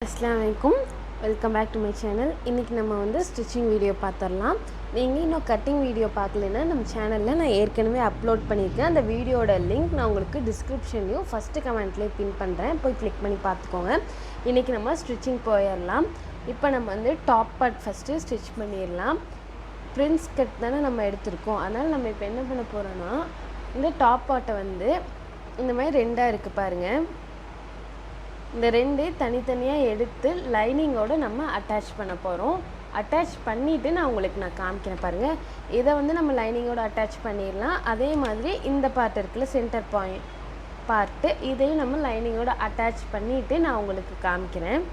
Assalamualaikum, welcome back to my channel. இன்னைக்கு நம்ம வந்து ஸ்டிச்சிங் வீடியோ பார்த்துடலாம். நீங்கள் இன்னும் கட்டிங் வீடியோ பார்க்கலன்னா நம்ம சேனலில் நான் ஏற்கனவே அப்லோட் பண்ணியிருக்கேன். அந்த வீடியோட லிங்க் நான் உங்களுக்கு டிஸ்கிரிப்ஷன்லையும் ஃபஸ்ட்டு கமெண்ட்லேயே பின் பண்ணுறேன், போய் கிளிக் பண்ணி பார்த்துக்கோங்க. இன்றைக்கி நம்ம ஸ்டிச்சிங் போயிடலாம். இப்போ நம்ம வந்து டாப் பார்ட் ஃபஸ்ட்டு ஸ்டிச் பண்ணிடலாம். பிரின்ஸ் கட் தானே நம்ம எடுத்திருக்கோம், அதனால் நம்ம இப்போ என்ன பண்ண போகிறோன்னா இந்த டாப் பார்ட்டை வந்து இந்த மாதிரி ரெண்டாக இருக்குது பாருங்கள். இந்த ரெண்டு தனித்தனியாக எடுத்து லைனிங்கோடு நம்ம அட்டாச் பண்ண போகிறோம். அட்டாச் பண்ணிவிட்டு நான் காமிக்கிறேன் பாருங்கள். இதை வந்து நம்ம லைனிங்கோடு அட்டாச் பண்ணிடலாம். அதே மாதிரி இந்த பார்ட் இருக்குல்ல, சென்டர் பாயிண்ட் பார்ட்டு, இதையும் நம்ம லைனிங்கோடு அட்டாச் பண்ணிவிட்டு நான் உங்களுக்கு காமிக்கிறேன்.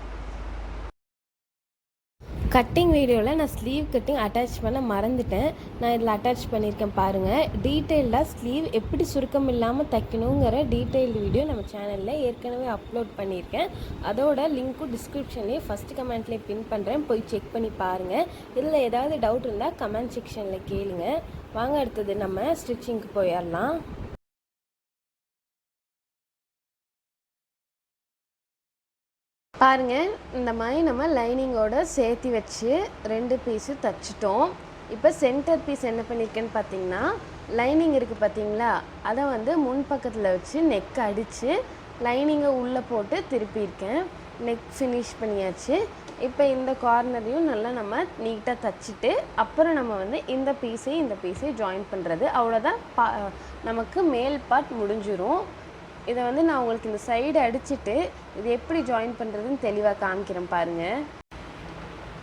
கட்டிங் வீடியோவில் நான் ஸ்லீவ் கட்டிங் அட்டாச் பண்ண மறந்துட்டேன். நான் இதில் அட்டாச் பண்ணியிருக்கேன் பாருங்கள். டீட்டெயில்டாக ஸ்லீவ் எப்படி சுருக்கம் இல்லாமல் தைக்கணுங்கிற டீட்டெயில்டு வீடியோ நம்ம சேனலில் ஏற்கனவே அப்லோட் பண்ணியிருக்கேன். அதோட லிங்க்கும் டிஸ்கிரிப்ஷன்லேயே ஃபஸ்ட்டு கமெண்ட்லேயே பின் பண்ணுறேன், போய் செக் பண்ணி பாருங்கள். இதில் ஏதாவது டவுட் இருந்தால் கமெண்ட் செக்ஷனில் கேளுங்க. வாங்க அடுத்தது நம்ம ஸ்டிச்சிங்க்கு போயிடலாம். பாருங்கள், இந்த மாதிரி நம்ம லைனிங்கோடு சேர்த்து வச்சு ரெண்டு பீஸு தைச்சிட்டோம். இப்போ சென்டர் பீஸ் என்ன பண்ணியிருக்கேன்னு பார்த்தீங்கன்னா, லைனிங் இருக்குது பார்த்தீங்களா, அதை வந்து முன்பக்கத்தில் வச்சு நெக் அடித்து லைனிங்கை உள்ளே போட்டு திருப்பியிருக்கேன். நெக் ஃபினிஷ் பண்ணியாச்சு. இப்போ இந்த கார்னரையும் நல்லா நம்ம நீட்டாக தைச்சிட்டு அப்புறம் நம்ம வந்து இந்த பீஸையும் ஜாயின் பண்ணுறது, அவ்வளோதான். நமக்கு மேல் பார்ட் முடிஞ்சிடும். இதை வந்து நான் உங்களுக்கு இந்த சைடு அடிச்சுட்டு இது எப்படி ஜாயின் பண்ணுறதுன்னு தெளிவாக காமிக்கிறேன் பாருங்கள்.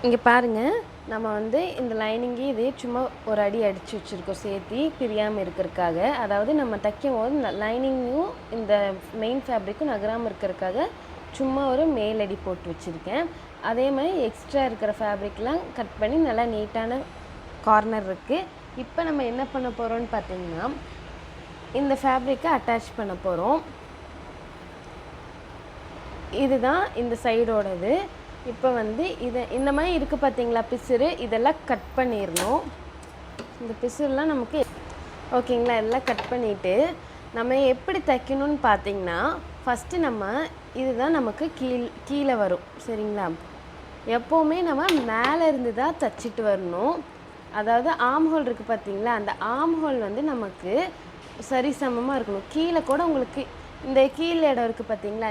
இங்கே பாருங்கள், நம்ம வந்து இந்த லைனிங்கே இதே சும்மா ஒரு அடி அடித்து வச்சுருக்கோம், சேர்த்தி பிரியாமல் இருக்கிறதுக்காக. அதாவது நம்ம தைக்கும் போது இந்த லைனிங்கும் இந்த மெயின் ஃபேப்ரிக்கும் நகராமல் இருக்கிறதுக்காக சும்மா ஒரு மேலடி போட்டு வச்சுருக்கேன். அதே மாதிரி எக்ஸ்ட்ரா இருக்கிற ஃபேப்ரிக்லாம் கட் பண்ணி நல்லா நீட்டான கார்னர் இருக்குது. இப்போ நம்ம என்ன பண்ண போகிறோம்னு பார்த்தீங்கன்னா, இந்த ஃபேப்ரிக்கை அட்டாச் பண்ண போகிறோம். இதுதான் இந்த சைடோடது. இப்போ வந்து இதை இந்த மாதிரி இருக்குது பார்த்தீங்களா பிசுறு, இதெல்லாம் கட் பண்ணிடணும். இந்த பிசுறுலாம் நமக்கு ஓகேங்களா, எல்லாம் கட் பண்ணிவிட்டு நம்ம எப்படி தைக்கணும்னு பார்த்தீங்கன்னா, ஃபஸ்ட்டு நம்ம இதுதான் நமக்கு கீழே வரும், சரிங்களா. எப்போவுமே நம்ம மேலே இருந்து தான் தைச்சிட்டு வரணும். அதாவது ஆம் ஹோல் இருக்குது பார்த்தீங்களா, அந்த ஆம் ஹோல் வந்து நமக்கு சரி சமமாக இருக்கணும். கீழே கூட உங்களுக்கு இந்த கீழே இடம் இருக்குது பார்த்தீங்களா,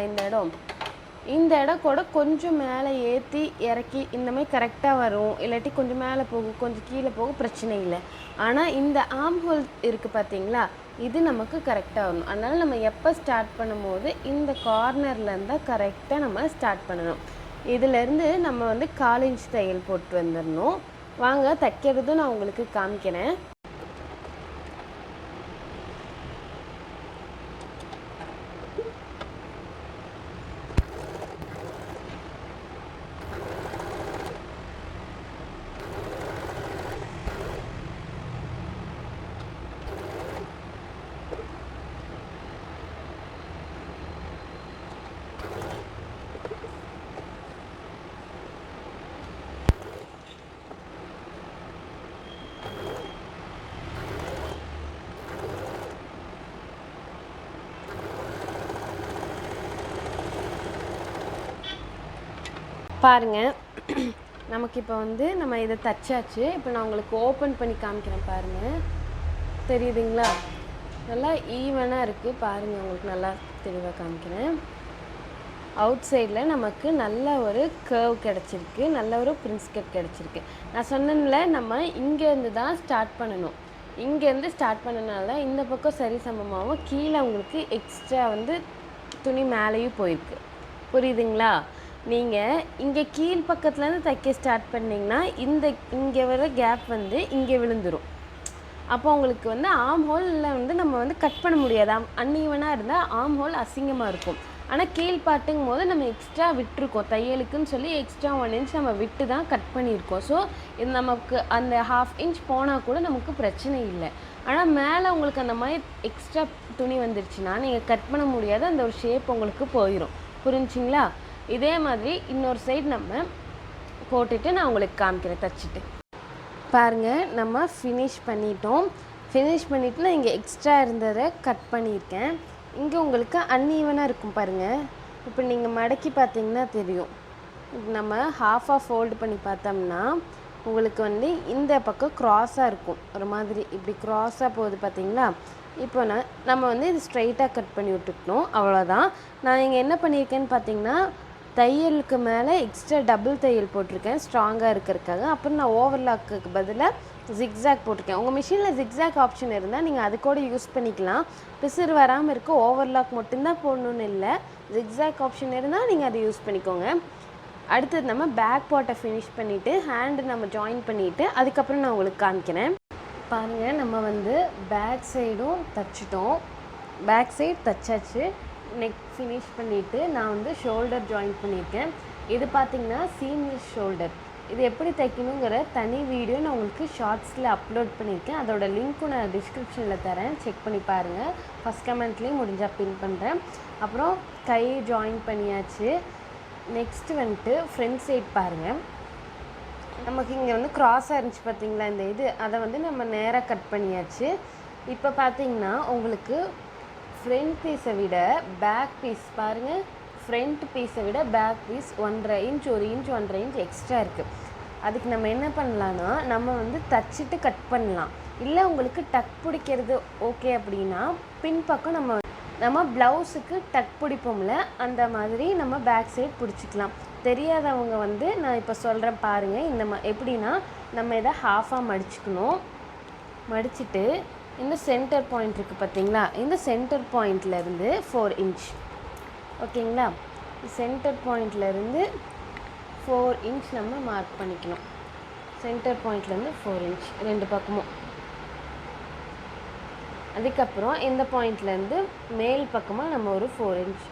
இந்த இடம் கூட கொஞ்சம் மேலே ஏற்றி இறக்கி இந்த மாதிரி கரெக்டாக வரும். இல்லாட்டி கொஞ்சம் மேலே போகும், கொஞ்சம் கீழே போகும், பிரச்சனை இல்லை. ஆனால் இந்த ஆம் ஹோல் இருக்குது பார்த்தீங்களா, இது நமக்கு கரெக்டாக வரணும். அதனால் நம்ம எப்போ ஸ்டார்ட் பண்ணும்போது இந்த கார்னர்லேருந்து கரெக்டாக நம்ம ஸ்டார்ட் பண்ணணும். இதிலேருந்து நம்ம வந்து 1/4 இன்ச் தையல் போட்டு வந்துடணும். வாங்க தைக்கிறதும் நான் உங்களுக்கு காமிக்கிறேன். பாருங்கள், நமக்கு இப்போ வந்து நம்ம இதை தைச்சாச்சு. இப்போ நான் உங்களுக்கு ஓப்பன் பண்ணி காமிக்கிறேன் பாருங்கள். தெரியுதுங்களா, நல்லா ஈவனாக இருக்குது பாருங்கள். உங்களுக்கு நல்லா தெளிவாக காமிக்கிறேன். அவுட் சைடில் நமக்கு நல்ல ஒரு கர்வ் கிடச்சிருக்கு, நல்ல ஒரு பிரின்ஸ் கட் கிடச்சிருக்கு. நான் சொன்னேன்ல, நம்ம இங்கேருந்து தான் ஸ்டார்ட் பண்ணணும். இங்கேருந்து ஸ்டார்ட் பண்ணனால இந்த பக்கம் சரி சமமாகவும் கீழே உங்களுக்கு எக்ஸ்ட்ரா வந்து துணி மேலேயும் போயிருக்கு. புரியுதுங்களா. நீங்கள் இங்கே கீழ் பக்கத்துலேருந்து தைக்க ஸ்டார்ட் பண்ணிங்கன்னா இங்கே வர கேப் வந்து இங்கே விழுந்துடும். அப்போ உங்களுக்கு வந்து ஆம் ஹோலில் வந்து நம்ம வந்து கட் பண்ண முடியாது. அன்ஈவனாக இருந்தால் ஆம் ஹோல் அசிங்கமாக இருக்கும். ஆனால் கீழ் பாட்டுங்கும் போது நம்ம எக்ஸ்ட்ரா விட்டுருக்கோம், தையலுக்குன்னு சொல்லி எக்ஸ்ட்ரா 1 இன்ச் நம்ம விட்டு தான் கட் பண்ணியிருக்கோம். ஸோ இது நமக்கு அந்த 1/2 இன்ச் போனால் கூட நமக்கு பிரச்சனை இல்லை. ஆனால் மேலே உங்களுக்கு அந்த மாதிரி எக்ஸ்ட்ரா துணி வந்துருச்சுன்னா நீங்கள் கட் பண்ண முடியாது, அந்த ஒரு ஷேப் உங்களுக்கு போயிடும். புரிஞ்சுங்களா. இதே மாதிரி இன்னொரு சைடு நம்ம போட்டுட்டு நான் உங்களுக்கு காமிக்கிறேன் தைச்சிட்டு. பாருங்கள், நம்ம ஃபினிஷ் பண்ணிட்டோம். நான் இங்கே எக்ஸ்ட்ரா இருந்ததை கட் பண்ணியிருக்கேன். இங்கே உங்களுக்கு அன்ஈவனாக இருக்கும் பாருங்கள். இப்போ நீங்கள் மடக்கி பார்த்தீங்கன்னா தெரியும். நம்ம ஹாஃபாக ஃபோல்டு பண்ணி பார்த்தோம்னா உங்களுக்கு வந்து இந்த பக்கம் க்ராஸாக இருக்கும், ஒரு மாதிரி இப்படி க்ராஸாக போகுது பார்த்தீங்களா. இப்போ நம்ம வந்து இது ஸ்ட்ரைட்டாக கட் பண்ணி விட்டுக்கணும், அவ்வளோதான். நான் இங்கே என்ன பண்ணியிருக்கேன்னு பார்த்தீங்கன்னா தையலுக்கு மேலே எக்ஸ்ட்ரா டபுள் தையல் போட்டிருக்கேன் ஸ்ட்ராங்காக இருக்கிறதுக்காக. அப்புறம் நான் ஓவர்லாக்கு பதிலாக ஜிக்ஸாக் போட்டிருக்கேன். உங்கள் மிஷினில் ஜிக்ஸாக் ஆப்ஷன் இருந்தால் நீங்கள் அது கூட யூஸ் பண்ணிக்கலாம். பிசுறு வராமல் இருக்க ஓவர்லாக் மட்டும்தான் போடணுன்னு இல்லை, ஜிக்ஸாக் ஆப்ஷன் இருந்தால் நீங்கள் அதை யூஸ் பண்ணிக்கோங்க. அடுத்தது நம்ம பேக் பார்ட்டை ஃபினிஷ் பண்ணிவிட்டு ஹேண்டு நம்ம ஜாயின் பண்ணிவிட்டு அதுக்கப்புறம் நான் உங்களுக்கு காமிக்கிறேன். பாருங்கள், நம்ம வந்து பேக் சைடும் தைச்சிட்டோம், பேக் சைடு தைச்சாச்சு. நெக் ஃபினிஷ் பண்ணிவிட்டு நான் வந்து ஷோல்டர் ஜாயின் பண்ணியிருக்கேன். இது பார்த்திங்கன்னா சீம்லெஸ் ஷோல்டர். இது எப்படி தைக்கணுங்கிற தனி வீடியோ நான் உங்களுக்கு ஷார்ட்ஸில் அப்லோட் பண்ணியிருக்கேன், அதோட லிங்க்கும் நான் டிஸ்கிரிப்ஷனில் தரேன், செக் பண்ணி பாருங்கள். ஃபஸ்ட் கமெண்ட்லேயும் முடிஞ்சால் பின் பண்ணுறேன். அப்புறம் கை ஜாயின் பண்ணியாச்சு. நெக்ஸ்ட்டு வந்துட்டு ஃப்ரண்ட் சைட் பாருங்கள். நமக்கு இங்கே வந்து க்ராஸாக இருந்துச்சு பார்த்தீங்களா இந்த இது, அதை வந்து நம்ம நேராக கட் பண்ணியாச்சு. இப்போ பார்த்தீங்கன்னா உங்களுக்கு ஃப்ரண்ட் பீஸை விட பேக் பீஸ் பாருங்கள், ஃப்ரண்ட் பீஸை விட back piece 1.5 inch 1 inch 1.5 inch extra இருக்குது. அதுக்கு நம்ம என்ன பண்ணலான்னா நம்ம வந்து தச்சுட்டு கட் பண்ணலாம். இல்லை உங்களுக்கு டக் பிடிக்கிறது ஓகே அப்படின்னா பின்பக்கம் நம்ம ப்ளவுஸுக்கு டக் பிடிப்போம்ல, அந்த மாதிரி நம்ம பேக் சைட் பிடிச்சிக்கலாம். தெரியாதவங்க வந்து நான் இப்போ சொல்கிறேன் பாருங்கள். இந்த எப்படின்னா நம்ம இதை ஹாஃபாக மடிச்சுக்கணும். மடிச்சுட்டு இந்த சென்டர் பாயிண்ட் இருக்குது பார்த்தீங்களா, இந்த சென்டர் பாயிண்ட்லேருந்து 4 இன்ச் ஓகேங்களா, சென்டர் பாயிண்ட்லேருந்து 4 இன்ச் நம்ம மார்க் பண்ணிக்கணும். சென்டர் பாயிண்ட்லேருந்து 4 இன்ச் ரெண்டு பக்கமும். அதுக்கப்புறம் இந்த பாயிண்ட்லேருந்து மேல் பக்கமாக நம்ம ஒரு 4 இன்ச்,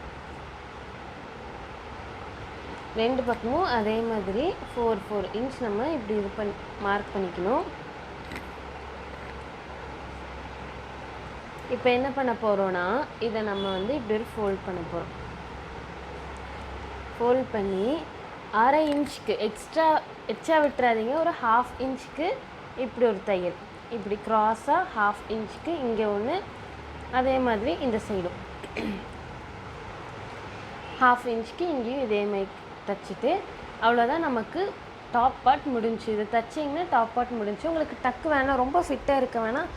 ரெண்டு பக்கமும் அதே மாதிரி 4 இன்ச் நம்ம இப்படி இது மார்க் பண்ணிக்கணும். இப்போ என்ன பண்ண போகிறோன்னா இதை நம்ம வந்து இப்படி ஒரு ஃபோல்ட் பண்ண போகிறோம். ஃபோல்ட் பண்ணி 1/2 இன்ச்சுக்கு எக்ஸ்ட்ரா விட்டுறாதீங்க, ஒரு 1/2 இன்ச்சுக்கு இப்படி ஒரு தையல், இப்படி க்ராஸாக 1/2 இன்ச்சுக்கு இங்கே ஒன்று, அதே மாதிரி இந்த சைடும் 1/2 இன்ச்சுக்கு இங்கேயும் இதே மாதிரி தைச்சிட்டு அவ்வளோதான். நமக்கு டாப் பார்ட் முடிஞ்சு. இது தைச்சிங்கன்னா டாப் பார்ட் முடிஞ்சு. உங்களுக்கு டக்கு வேணாம், ரொம்ப ஃபிட்டாக இருக்க வேணாம்,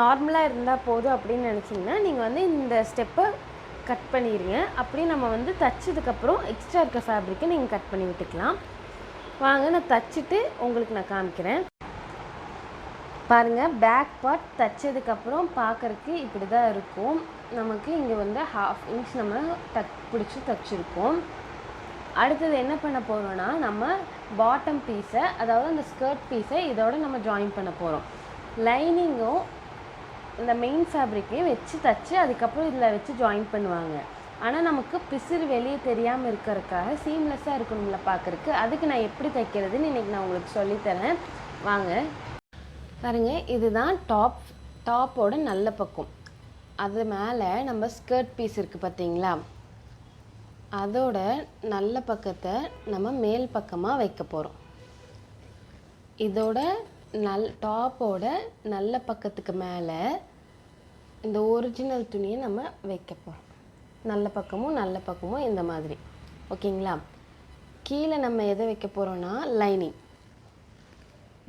நார்மலாக இருந்தால் போதும் அப்படின்னு நினச்சிங்கன்னா நீங்கள் வந்து இந்த ஸ்டெப்பை கட் பண்ணிடுங்க. அப்படி நம்ம வந்து தைச்சதுக்கப்புறம் எக்ஸ்ட்ரா இருக்க ஃபேப்ரிக்கை நீங்கள் கட் பண்ணி விட்டுக்கலாம். வாங்க நான் தைச்சிட்டு உங்களுக்கு நான் காமிக்கிறேன். பாருங்கள், பேக் பார்ட் தைச்சதுக்கப்புறம் பார்க்குறதுக்கு இப்படி தான் இருக்கும். நமக்கு இங்கே வந்து 1/2 இன்ச் நம்ம பிடிச்சி தைச்சிருக்கோம். அடுத்தது என்ன பண்ண போகிறோன்னா நம்ம பாட்டம் பீஸை, அதாவது அந்த ஸ்கர்ட் பீஸை இதோட நம்ம ஜாயின் பண்ண போகிறோம். லைனிங்கும் இந்த மெயின் ஃபேப்ரிக்கையும் வச்சு தைச்சி அதுக்கப்புறம் இதில் வச்சு ஜாயின் பண்ணுவாங்க. ஆனால் நமக்கு பிசுறு வெளியே தெரியாமல் இருக்கிறதுக்காக சீம்லெஸ்ஸாக இருக்கணும்ல பார்க்குறக்கு, அதுக்கு நான் எப்படி தைக்கிறதுன்னு இன்றைக்கி நான் உங்களுக்கு சொல்லித்தரேன். வாங்க பாருங்கள், இதுதான் டாப்போட நல்ல பக்கம். அது மேலே நம்ம ஸ்கர்ட் பீஸ் இருக்குது பார்த்தீங்களா, அதோட நல்ல பக்கத்தை நம்ம மேல் பக்கமாக வைக்க போகிறோம். இதோட டாப்போட நல்ல பக்கத்துக்கு மேலே இந்த ஒரிஜினல் துணியை நம்ம வைக்க போகிறோம். நல்ல பக்கமும் இந்த மாதிரி ஓகேங்களா. கீழே நம்ம எதை வைக்க போகிறோன்னா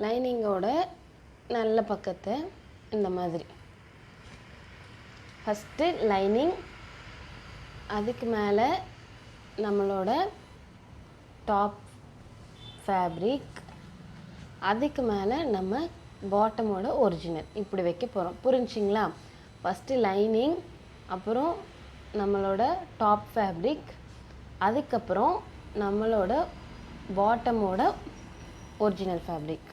லைனிங்கோட நல்ல பக்கத்தை இந்த மாதிரி ஃபஸ்ட்டு லைனிங், அதுக்கு மேலே நம்மளோட டாப் ஃபேப்ரிக், அதுக்கு மேலே நம்ம பாட்டமோட ஒரிஜினல் இப்படி வைக்க போகிறோம். புரிஞ்சிங்களா? ஃபஸ்ட்டு லைனிங், அப்புறம் நம்மளோட டாப் ஃபேப்ரிக், அதுக்கப்புறம் நம்மளோட பாட்டமோட original fabric.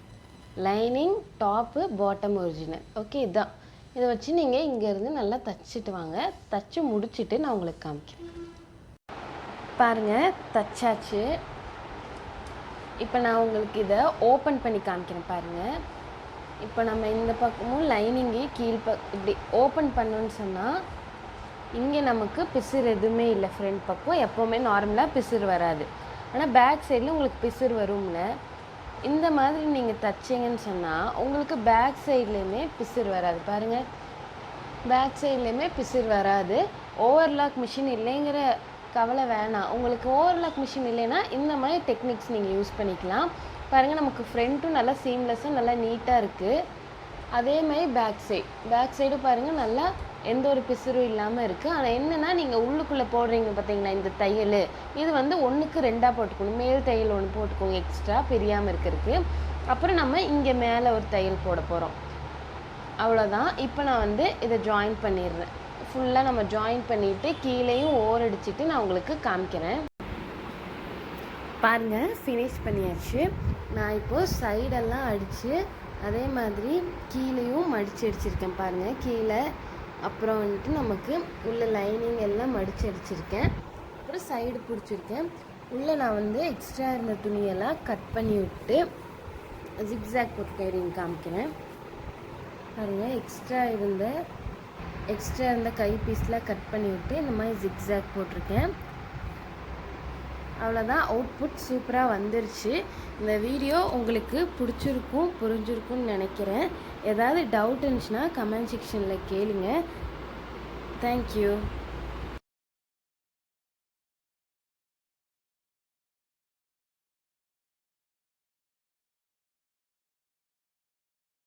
Lining, top, bottom, original. Okay, இதுதான். இதை வச்சு நீங்கள் இங்கேருந்து நல்லா தைச்சிட்டு வாங்க. தைச்சி முடிச்சுட்டு நான் உங்களுக்கு காமிக்கிறேன். பாருங்கள், தைச்சாச்சு. இப்போ நான் உங்களுக்கு இதை ஓப்பன் பண்ணி காமிக்கிறேன் பாருங்கள். இப்போ நம்ம இந்த பக்கமும் லைனிங்கே இப்படி ஓப்பன் பண்ணோன்னு சொன்னால் இங்கே நமக்கு பிசுறு எதுவுமே இல்லை. ஃப்ரண்ட் பக்கம் எப்போவுமே நார்மலாக பிசுறு வராது. ஆனால் பேக் சைடில் உங்களுக்கு பிசுறு வரும்ல. இந்த மாதிரி நீங்கள் தைச்சிங்கன்னு சொன்னால் உங்களுக்கு பேக் சைட்லேயுமே பிசுறு வராது. பாருங்கள், பேக் சைட்லேயுமே பிசுறு வராது. ஓவர்லாக் மிஷின் இல்லைங்கிற கவலை வேணாம். உங்களுக்கு ஓவர்லாக் மிஷின் இல்லைன்னா இந்த மாதிரி டெக்னிக்ஸ் நீங்கள் யூஸ் பண்ணிக்கலாம். பாருங்கள், நமக்கு ஃப்ரண்ட்டும் நல்லா சீம்லெஸ்ஸாக நல்லா நீட்டாக இருக்குது. அதே மாதிரி பேக் சைடும் பாருங்கள், நல்லா எந்த ஒரு பிசுறும் இல்லாமல் இருக்குது. ஆனால் என்னென்னா, நீங்கள் உள்ளுக்குள்ளே போடுறீங்க பார்த்தீங்களா இந்த தையல், இது வந்து 1க்கு 2ஆக போட்டுக்கணும். மேல் தையல் 1 போட்டுக்கோங்க எக்ஸ்ட்ரா, பிரியாமல் இருக்கிறதுக்கு. அப்புறம் நம்ம இங்கே மேலே ஒரு தையல் போட போகிறோம். அவ்வளோதான். இப்போ நான் வந்து இதை ஜாயின் பண்ணிடுறேன். ஃபுல்லாக நம்ம ஜாயின் பண்ணிவிட்டு கீழேயும் ஓர் அடிச்சுட்டு நான் உங்களுக்கு காமிக்கிறேன். பாருங்கள், ஃபினிஷ் பண்ணியாச்சு. நான் இப்போது சைடெல்லாம் அடித்து அதே மாதிரி கீழேயும் மடித்து அடிச்சிருக்கேன். பாருங்கள், கீழே அப்புறம் வந்துட்டு நமக்கு உள்ள லைனிங் எல்லாம் மடித்து அடிச்சிருக்கேன். அப்புறம் சைடு பிடிச்சிருக்கேன். உள்ளே நான் வந்து எக்ஸ்ட்ரா இருந்த துணியெல்லாம் கட் பண்ணி விட்டு ஜிக்ஸாக் போட்டு காமிக்கிறேன். பாருங்கள், எக்ஸ்ட்ரா இருந்த கை பீஸ்லாம் கட் பண்ணி விட்டு இந்த மாதிரி ஜிக்ஸாக் போட்டிருக்கேன். அவ்வளோதான், அவுட்புட் சூப்பராக வந்துருச்சு. இந்த வீடியோ உங்களுக்கு புரிஞ்சிருக்கும்னு நினைக்கிறேன். ஏதாவது டவுட் இருந்துச்சுன்னா கமெண்ட் செக்ஷனில் கேளுங்க. தேங்க்யூ.